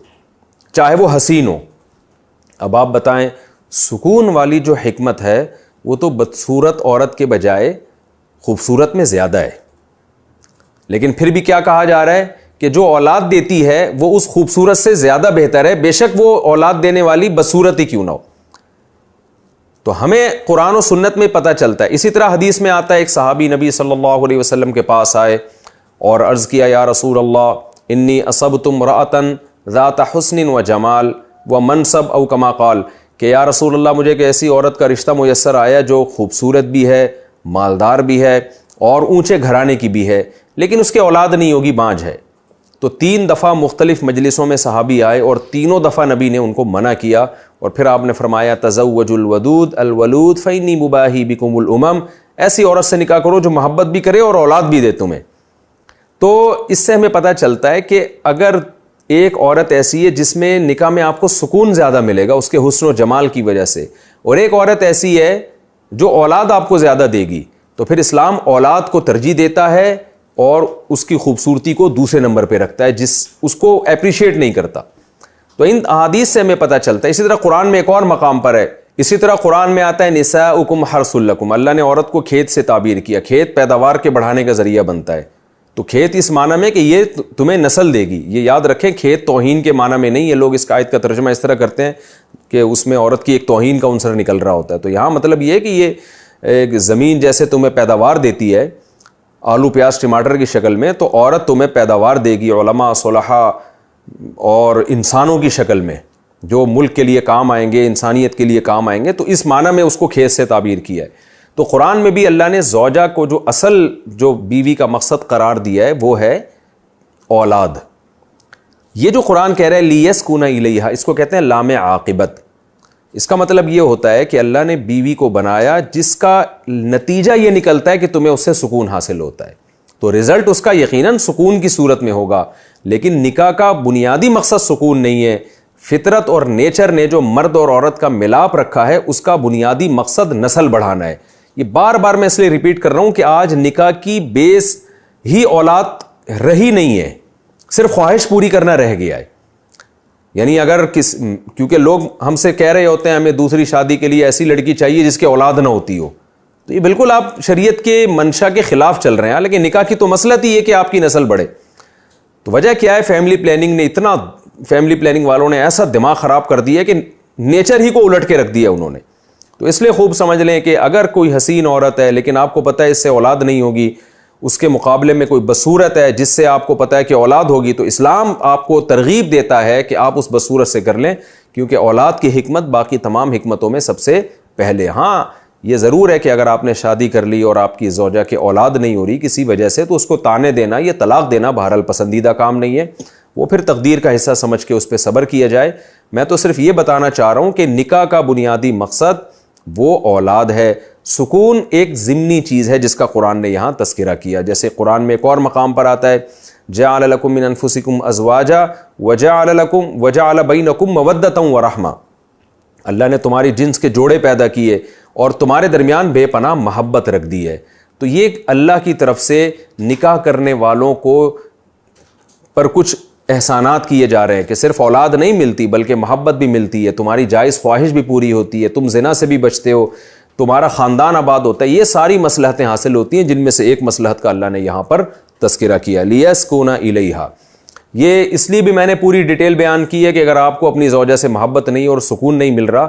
چاہے وہ حسین ہو. اب آپ بتائیں سکون والی جو حکمت ہے وہ تو بدصورت عورت کے بجائے خوبصورت میں زیادہ ہے. لیکن پھر بھی کیا کہا جا رہا ہے کہ جو اولاد دیتی ہے وہ اس خوبصورت سے زیادہ بہتر ہے, بے شک وہ اولاد دینے والی بدصورت ہی کیوں نہ ہو. تو ہمیں قرآن و سنت میں پتہ چلتا ہے. اسی طرح حدیث میں آتا ہے ایک صحابی نبی صلی اللہ علیہ وسلم کے پاس آئے اور عرض کیا یا رسول اللہ انی اصبت امرأۃ ذات حسن و جمال و منصب او کما قال, کہ یا رسول اللہ مجھے ایک ایسی عورت کا رشتہ میسر آیا جو خوبصورت بھی ہے, مالدار بھی ہے اور اونچے گھرانے کی بھی ہے, لیکن اس کے اولاد نہیں ہوگی, بانجھ ہے. تو 3 دفعہ مختلف مجلسوں میں صحابی آئے اور تینوں دفعہ نبی نے ان کو منع کیا, اور پھر آپ نے فرمایا تزوج الودود الولود فانی مباہی بکم الامم, ایسی عورت سے نکاح کرو جو محبت بھی کرے اور اولاد بھی دے تمہیں. تو اس سے ہمیں پتہ چلتا ہے کہ اگر ایک عورت ایسی ہے جس میں نکاح میں آپ کو سکون زیادہ ملے گا اس کے حسن و جمال کی وجہ سے, اور ایک عورت ایسی ہے جو اولاد آپ کو زیادہ دے گی, تو پھر اسلام اولاد کو ترجیح دیتا ہے اور اس کی خوبصورتی کو دوسرے نمبر پہ رکھتا ہے, جس اس کو اپریشیٹ نہیں کرتا. تو ان احادیث سے ہمیں پتہ چلتا ہے. اسی طرح قرآن میں ایک اور مقام پر ہے, اسی طرح قرآن میں آتا ہے نساؤکم حرث لکم, اللہ نے عورت کو کھیت سے تعبیر کیا, کھیت پیداوار کے بڑھانے کا ذریعہ بنتا ہے. تو کھیت اس معنی میں کہ یہ تمہیں نسل دے گی. یہ یاد رکھیں کھیت توہین کے معنی میں نہیں ہے. لوگ اس آیت کا ترجمہ اس طرح کرتے ہیں کہ اس میں عورت کی ایک توہین کا عنصر نکل رہا ہوتا ہے. تو یہاں مطلب یہ ہے کہ یہ ایک زمین جیسے تمہیں پیداوار دیتی ہے آلو پیاز ٹماٹر کی شکل میں, تو عورت تمہیں پیداوار دے گی علماء صلحاء اور انسانوں کی شکل میں. جو ملک کے لیے کام آئیں گے, انسانیت کے لیے کام آئیں گے, تو اس معنی میں اس کو کھیت سے تعبیر کیا ہے. تو قرآن میں بھی اللہ نے زوجہ کو جو اصل جو بیوی کا مقصد قرار دیا ہے وہ ہے اولاد. یہ جو قرآن کہہ رہا ہے لیسکن الیہا, اس کو کہتے ہیں لام عاقبت. اس کا مطلب یہ ہوتا ہے کہ اللہ نے بیوی کو بنایا جس کا نتیجہ یہ نکلتا ہے کہ تمہیں اس سے سکون حاصل ہوتا ہے, تو رزلٹ اس کا یقیناً سکون کی صورت میں ہوگا. لیکن نکاح کا بنیادی مقصد سکون نہیں ہے. فطرت اور نیچر نے جو مرد اور عورت کا ملاپ رکھا ہے اس کا بنیادی مقصد نسل بڑھانا ہے. یہ بار بار میں اس لیے ریپیٹ کر رہا ہوں کہ آج نکاح کی بیس ہی اولاد رہی نہیں ہے, صرف خواہش پوری کرنا رہ گیا ہے. یعنی اگر کیونکہ لوگ ہم سے کہہ رہے ہوتے ہیں ہمیں دوسری شادی کے لیے ایسی لڑکی چاہیے جس کی اولاد نہ ہوتی ہو, تو یہ بالکل آپ شریعت کے منشا کے خلاف چل رہے ہیں. لیکن نکاح کی تو مسئلہ ہی ہے کہ آپ کی نسل بڑھے. تو وجہ کیا ہے, فیملی پلاننگ نے اتنا, فیملی پلاننگ والوں نے ایسا دماغ خراب کر دیا کہ نیچر ہی کو الٹ کے رکھ دیا انہوں نے. تو اس لیے خوب سمجھ لیں کہ اگر کوئی حسین عورت ہے لیکن آپ کو پتہ ہے اس سے اولاد نہیں ہوگی, اس کے مقابلے میں کوئی بصورت ہے جس سے آپ کو پتہ ہے کہ اولاد ہوگی, تو اسلام آپ کو ترغیب دیتا ہے کہ آپ اس بصورت سے کر لیں, کیونکہ اولاد کی حکمت باقی تمام حکمتوں میں سب سے پہلے. ہاں یہ ضرور ہے کہ اگر آپ نے شادی کر لی اور آپ کی زوجہ کے اولاد نہیں ہو رہی کسی وجہ سے, تو اس کو طعنے دینا یا طلاق دینا بہرحال پسندیدہ کام نہیں ہے, وہ پھر تقدیر کا حصہ سمجھ کے اس پہ صبر کیا جائے. میں تو صرف یہ بتانا چاہ رہا ہوں کہ نکاح کا بنیادی مقصد وہ اولاد ہے. سکون ایک ضمنی چیز ہے جس کا قرآن نے یہاں تذکرہ کیا. جیسے قرآن میں ایک اور مقام پر آتا ہے جعل لکم من انفسکم ازواجا وجعل بینکم مودۃ ورحمہ, اللہ نے تمہاری جنس کے جوڑے پیدا کیے اور تمہارے درمیان بے پناہ محبت رکھ دی ہے. تو یہ اللہ کی طرف سے نکاح کرنے والوں کو پر کچھ احسانات کیے جا رہے ہیں کہ صرف اولاد نہیں ملتی بلکہ محبت بھی ملتی ہے, تمہاری جائز خواہش بھی پوری ہوتی ہے, تم زنا سے بھی بچتے ہو, تمہارا خاندان آباد ہوتا ہے. یہ ساری مصلحتیں حاصل ہوتی ہیں جن میں سے ایک مصلحت کا اللہ نے یہاں پر تذکرہ کیا لیسکن الیہا. یہ اس لیے بھی میں نے پوری ڈیٹیل بیان کی ہے کہ اگر آپ کو اپنی زوجہ سے محبت نہیں اور سکون نہیں مل رہا,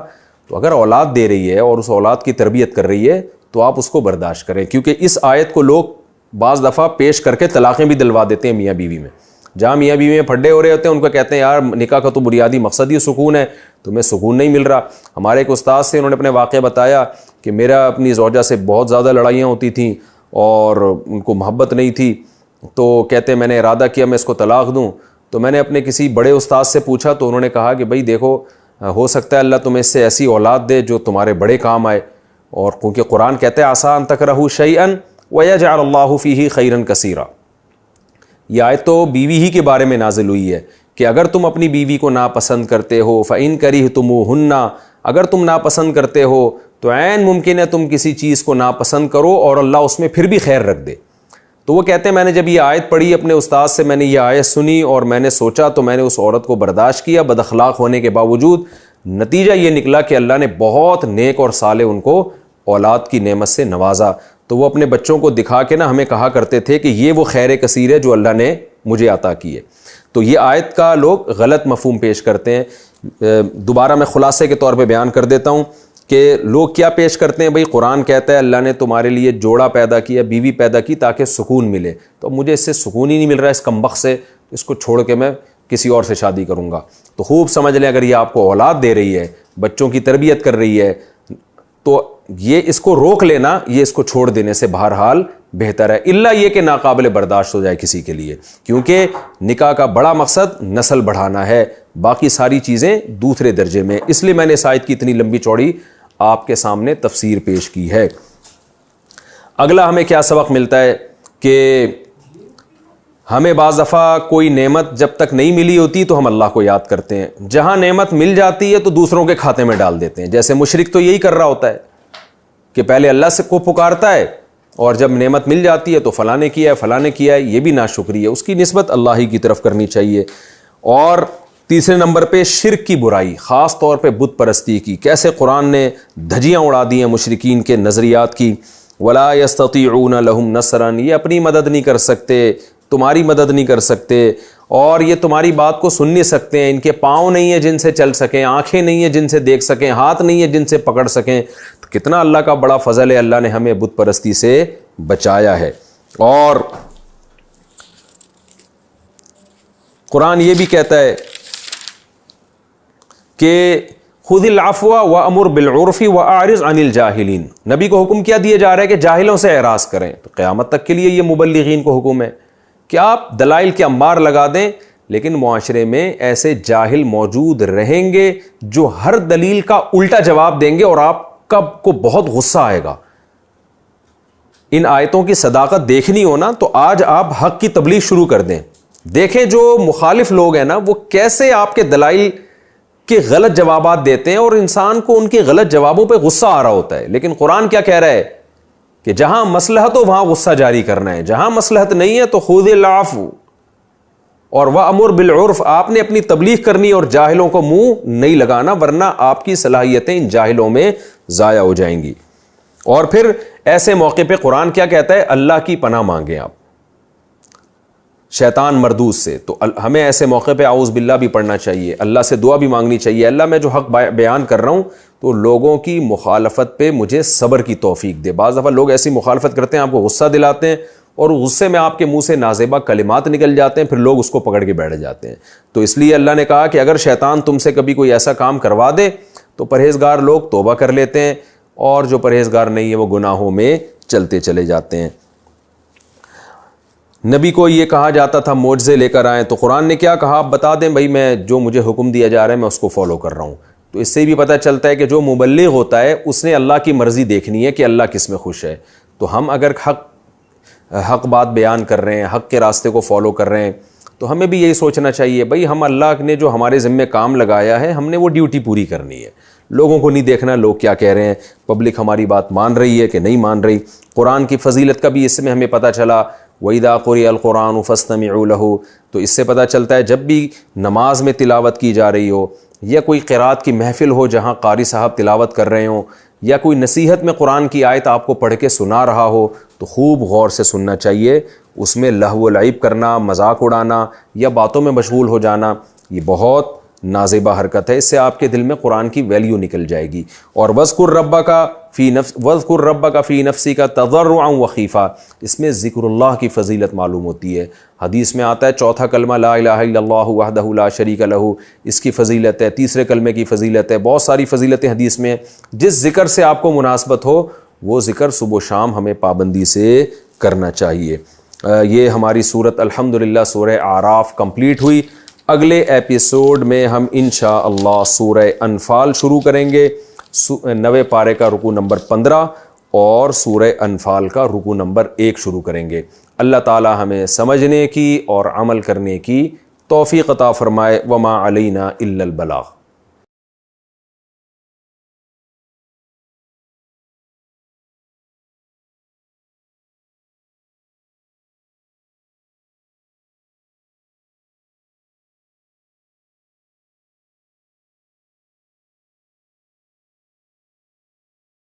تو اگر اولاد دے رہی ہے اور اس اولاد کی تربیت کر رہی ہے تو آپ اس کو برداشت کریں, کیونکہ اس آیت کو لوگ بعض دفعہ پیش کر کے طلاقیں بھی دلوا دیتے ہیں میاں بیوی میں. جہاں میاں بیوی میں پھڈے ہو رہے ہوتے ہیں ان کو کہتے ہیں یار نکاح کا تو بنیادی مقصد ہی سکون ہے, تمہیں سکون نہیں مل رہا. ہمارے ایک استاد سے انہوں نے اپنے واقعہ بتایا کہ میرا اپنی زوجہ سے بہت زیادہ لڑائیاں ہوتی تھیں اور ان کو محبت نہیں تھی, تو کہتے ہیں میں نے ارادہ کیا میں اس کو طلاق دوں. تو میں نے اپنے کسی بڑے استاد سے پوچھا تو انہوں نے کہا کہ بھائی دیکھو ہو سکتا ہے اللہ تمہیں اس سے ایسی اولاد دے جو تمہارے بڑے کام آئے, اور کیونکہ قرآن کہتا ہے عسیٰ ان تکرہوا شیئا ویجعل اللہ فیہ خیرا کثیرا. یہ آیت تو بیوی ہی کے بارے میں نازل ہوئی ہے کہ اگر تم اپنی بیوی کو ناپسند کرتے ہو فَإِن كَرِهْتُمُوهُنَّ, اگر تم ناپسند کرتے ہو تو عین ممکن ہے تم کسی چیز کو ناپسند کرو اور اللہ اس میں پھر بھی خیر رکھ دے. تو وہ کہتے ہیں میں نے جب یہ آیت پڑھی اپنے استاد سے, میں نے یہ آیت سنی اور میں نے سوچا تو میں نے اس عورت کو برداشت کیا بد اخلاق ہونے کے باوجود. نتیجہ یہ نکلا کہ اللہ نے بہت نیک اور صالح ان کو اولاد کی نعمت سے نوازا. تو وہ اپنے بچوں کو دکھا کے نا ہمیں کہا کرتے تھے کہ یہ وہ خیر کثیر ہے جو اللہ نے مجھے عطا کی ہے. تو یہ آیت کا لوگ غلط مفہوم پیش کرتے ہیں. دوبارہ میں خلاصے کے طور پہ بیان کر دیتا ہوں کہ لوگ کیا پیش کرتے ہیں, بھئی قرآن کہتا ہے اللہ نے تمہارے لیے جوڑا پیدا کیا, بیوی پیدا کی تاکہ سکون ملے, تو مجھے اس سے سکون ہی نہیں مل رہا اس کمبخت سے, اس کو چھوڑ کے میں کسی اور سے شادی کروں گا. تو خوب سمجھ لیں اگر یہ آپ کو اولاد دے رہی ہے, بچوں کی تربیت کر رہی ہے, تو یہ اس کو روک لینا, یہ اس کو چھوڑ دینے سے بہرحال بہتر ہے, الا یہ کہ ناقابل برداشت ہو جائے کسی کے لیے, کیونکہ نکاح کا بڑا مقصد نسل بڑھانا ہے, باقی ساری چیزیں دوسرے درجے میں. اس لیے میں نے اس آیت کی اتنی لمبی چوڑی آپ کے سامنے تفسیر پیش کی ہے. اگلا ہمیں کیا سبق ملتا ہے کہ ہمیں بعض دفعہ کوئی نعمت جب تک نہیں ملی ہوتی تو ہم اللہ کو یاد کرتے ہیں, جہاں نعمت مل جاتی ہے تو دوسروں کے کھاتے میں ڈال دیتے ہیں. جیسے مشرک تو یہی کر رہا ہوتا ہے کہ پہلے اللہ سے کو پکارتا ہے اور جب نعمت مل جاتی ہے تو فلاں نے کیا ہے فلاں نے کیا ہے, یہ بھی ناشکری ہے, اس کی نسبت اللہ ہی کی طرف کرنی چاہیے. اور تیسرے نمبر پہ شرک کی برائی, خاص طور پہ بت پرستی کی. کیسے قرآن نے دھجیاں اڑا دی ہیں مشرکین کے نظریات کی. وَلَا يَسْتَطِيعُونَ لَهُمْ نَصْرًا, یہ اپنی مدد نہیں کر سکتے, تمہاری مدد نہیں کر سکتے, اور یہ تمہاری بات کو سن نہیں سکتے ہیں. ان کے پاؤں نہیں ہیں جن سے چل سکیں, آنکھیں نہیں ہیں جن سے دیکھ سکیں, ہاتھ نہیں ہیں جن سے پکڑ سکیں. تو کتنا اللہ کا بڑا فضل ہے, اللہ نے ہمیں بت پرستی سے بچایا ہے. اور قرآن یہ بھی کہتا ہے کہ خذ العفو وامر بالعرف واعرض عن الجاہلین، نبی کو حکم کیا دیا جا رہا ہے کہ جاہلوں سے اعراض کریں. تو قیامت تک کے لیے یہ مبلغین کو حکم ہے کہ آپ دلائل کے انبار لگا دیں، لیکن معاشرے میں ایسے جاہل موجود رہیں گے جو ہر دلیل کا الٹا جواب دیں گے اور آپ کو بہت غصہ آئے گا. ان آیتوں کی صداقت دیکھنی ہو نا تو آج آپ حق کی تبلیغ شروع کر دیں. دیکھیں جو مخالف لوگ ہیں نا وہ کیسے آپ کے دلائل کے غلط جوابات دیتے ہیں اور انسان کو ان کے غلط جوابوں پہ غصہ آ رہا ہوتا ہے. لیکن قرآن کیا کہہ رہا ہے کہ جہاں مصلحت ہو وہاں غصہ جاری کرنا ہے، جہاں مصلحت نہیں ہے تو خذ العفو اور وامر بالعرف، آپ نے اپنی تبلیغ کرنی اور جاہلوں کو منہ نہیں لگانا، ورنہ آپ کی صلاحیتیں ان جاہلوں میں ضائع ہو جائیں گی. اور پھر ایسے موقع پہ قرآن کیا کہتا ہے؟ اللہ کی پناہ مانگیں آپ شیطان مردود سے. تو ہمیں ایسے موقع پہ اعوذ باللہ بھی پڑھنا چاہیے، اللہ سے دعا بھی مانگنی چاہیے، اللہ میں جو حق بیان کر رہا ہوں تو لوگوں کی مخالفت پہ مجھے صبر کی توفیق دے. بعض دفعہ لوگ ایسی مخالفت کرتے ہیں، آپ کو غصہ دلاتے ہیں اور غصے میں آپ کے منہ سے نازیبا کلمات نکل جاتے ہیں، پھر لوگ اس کو پکڑ کے بیٹھ جاتے ہیں. تو اس لیے اللہ نے کہا کہ اگر شیطان تم سے کبھی کوئی ایسا کام کروا دے تو پرہیزگار لوگ توبہ کر لیتے ہیں، اور جو پرہیزگار نہیں ہے وہ گناہوں میں چلتے چلے جاتے ہیں. نبی کو یہ کہا جاتا تھا معجزے لے کر آئیں، تو قرآن نے کیا کہا؟ آپ بتا دیں بھائی میں جو مجھے حکم دیا جا رہا ہے میں اس کو فالو کر رہا ہوں. تو اس سے بھی پتہ چلتا ہے کہ جو مبلغ ہوتا ہے اس نے اللہ کی مرضی دیکھنی ہے کہ اللہ کس میں خوش ہے. تو ہم اگر حق بات بیان کر رہے ہیں، حق کے راستے کو فالو کر رہے ہیں، تو ہمیں بھی یہی سوچنا چاہیے بھائی ہم اللہ نے جو ہمارے ذمے کام لگایا ہے ہم نے وہ ڈیوٹی پوری کرنی ہے. لوگوں کو نہیں دیکھنا لوگ کیا کہہ رہے ہیں، پبلک ہماری بات مان رہی ہے کہ نہیں مان رہی. قرآن کی فضیلت کا بھی اس میں ہمیں پتہ چلا، وَإِذَا قُرِئَ الْقُرْآنُ فَاسْتَمِعُوا لَهُ. تو اس سے پتہ چلتا ہے جب بھی نماز میں تلاوت کی جا رہی ہو یا کوئی قرات کی محفل ہو جہاں قاری صاحب تلاوت کر رہے ہوں یا کوئی نصیحت میں قرآن کی آیت آپ کو پڑھ کے سنا رہا ہو تو خوب غور سے سننا چاہیے. اس میں لہو و لعب کرنا، مذاق اڑانا یا باتوں میں مشغول ہو جانا یہ بہت نازیبہ حرکت ہے. اس سے آپ کے دل میں قرآن کی ویلیو نکل جائے گی. اور وَاذْكُرْ رَبَّكَ فِي نَفْسِكَ تَضَرُّعًا وَخِيفًا، اس میں ذکر اللہ کی فضیلت معلوم ہوتی ہے. حدیث میں آتا ہے چوتھا کلمہ لا الہ الا اللہ وحدہ لا شریک لہ، اس کی فضیلت ہے. تیسرے کلمے کی فضیلت ہے. بہت ساری فضیلتیں حدیث میں. جس ذکر سے آپ کو مناسبت ہو وہ ذکر صبح و شام ہمیں پابندی سے کرنا چاہیے. یہ ہماری سورت الحمدللہ سورہ اعراف کمپلیٹ ہوئی. اگلے ایپیسوڈ میں ہم انشاءاللہ سورہ انفال شروع کریں گے. 90 پارے کا رکوع نمبر 15 اور سورہ انفال کا رکوع نمبر 1 شروع کریں گے. اللہ تعالی ہمیں سمجھنے کی اور عمل کرنے کی توفیق عطا فرمائے. وما علینا الا البلاغ.